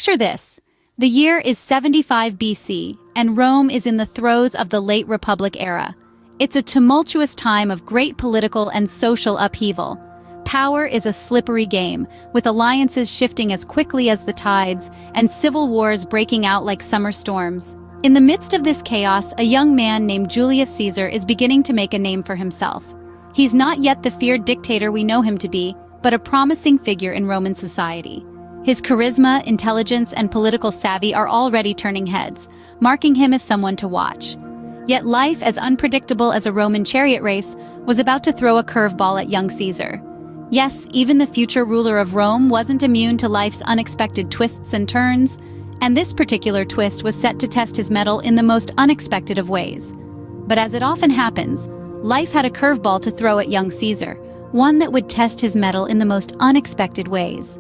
Picture this. The year is 75 BC, and Rome is in the throes of the late Republic era. It's a tumultuous time of great political and social upheaval. Power is a slippery game, with alliances shifting as quickly as the tides, and civil wars breaking out like summer storms. In the midst of this chaos, a young man named Julius Caesar is beginning to make a name for himself. He's not yet the feared dictator we know him to be, but a promising figure in Roman society. His charisma, intelligence, and political savvy are already turning heads, marking him as someone to watch. Yet life, as unpredictable as a Roman chariot race, was about to throw a curveball at young Caesar. Yes, even the future ruler of Rome wasn't immune to life's unexpected twists and turns, and this particular twist was set to test his mettle in the most unexpected of ways. But as it often happens, life had a curveball to throw at young Caesar, one that would test his mettle in the most unexpected ways.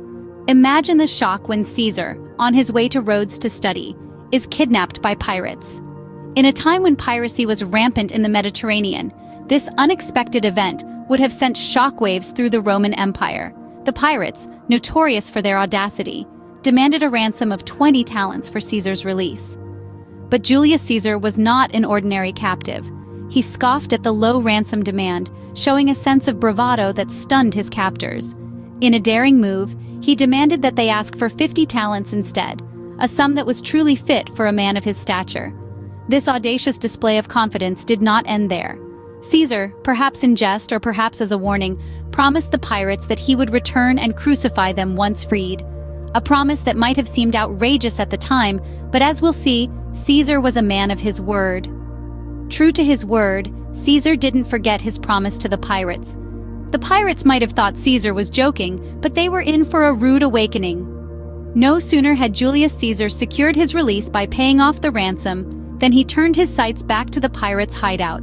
Imagine the shock when Caesar, on his way to Rhodes to study, is kidnapped by pirates. In a time when piracy was rampant in the Mediterranean, this unexpected event would have sent shockwaves through the Roman Empire. The pirates, notorious for their audacity, demanded a ransom of 20 talents for Caesar's release. But Julius Caesar was not an ordinary captive. He scoffed at the low ransom demand, showing a sense of bravado that stunned his captors. In a daring move, he demanded that they ask for 50 talents instead, a sum that was truly fit for a man of his stature. This audacious display of confidence did not end there. Caesar, perhaps in jest or perhaps as a warning, promised the pirates that he would return and crucify them once freed. A promise that might have seemed outrageous at the time, but as we'll see, Caesar was a man of his word. True to his word, Caesar didn't forget his promise to the pirates. The pirates might have thought Caesar was joking, but they were in for a rude awakening. No sooner had Julius Caesar secured his release by paying off the ransom than he turned his sights back to the pirates' hideout.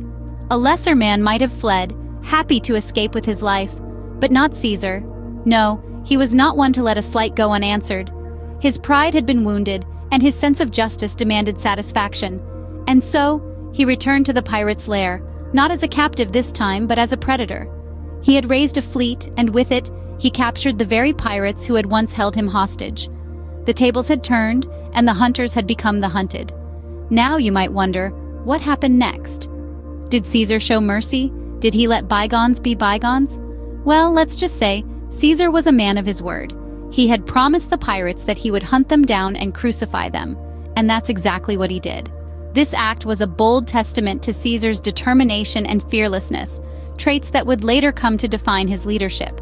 A lesser man might have fled, happy to escape with his life, but not Caesar. No, he was not one to let a slight go unanswered. His pride had been wounded, and his sense of justice demanded satisfaction. And so, he returned to the pirates' lair, not as a captive this time, but as a predator. He had raised a fleet, and with it, he captured the very pirates who had once held him hostage. The tables had turned, and the hunters had become the hunted. Now you might wonder, what happened next? Did Caesar show mercy? Did he let bygones be bygones? Well, let's just say, Caesar was a man of his word. He had promised the pirates that he would hunt them down and crucify them, and that's exactly what he did. This act was a bold testament to Caesar's determination and fearlessness, traits that would later come to define his leadership.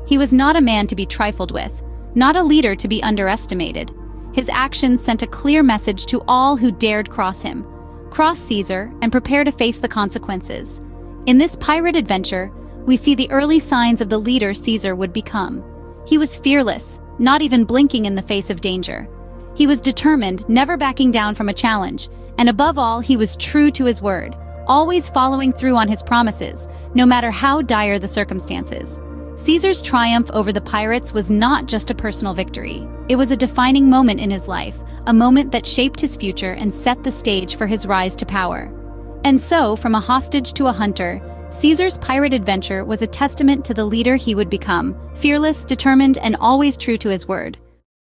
He was not a man to be trifled with, not a leader to be underestimated. His actions sent a clear message to all who dared cross him. Cross Caesar and prepare to face the consequences. In this pirate adventure, we see the early signs of the leader Caesar would become. He was fearless, not even blinking in the face of danger. He was determined, never backing down from a challenge, and above all, he was true to his word, always following through on his promises, no matter how dire the circumstances. Caesar's triumph over the pirates was not just a personal victory. It was a defining moment in his life, a moment that shaped his future and set the stage for his rise to power. And so, from a hostage to a hunter, Caesar's pirate adventure was a testament to the leader he would become, fearless, determined, and always true to his word.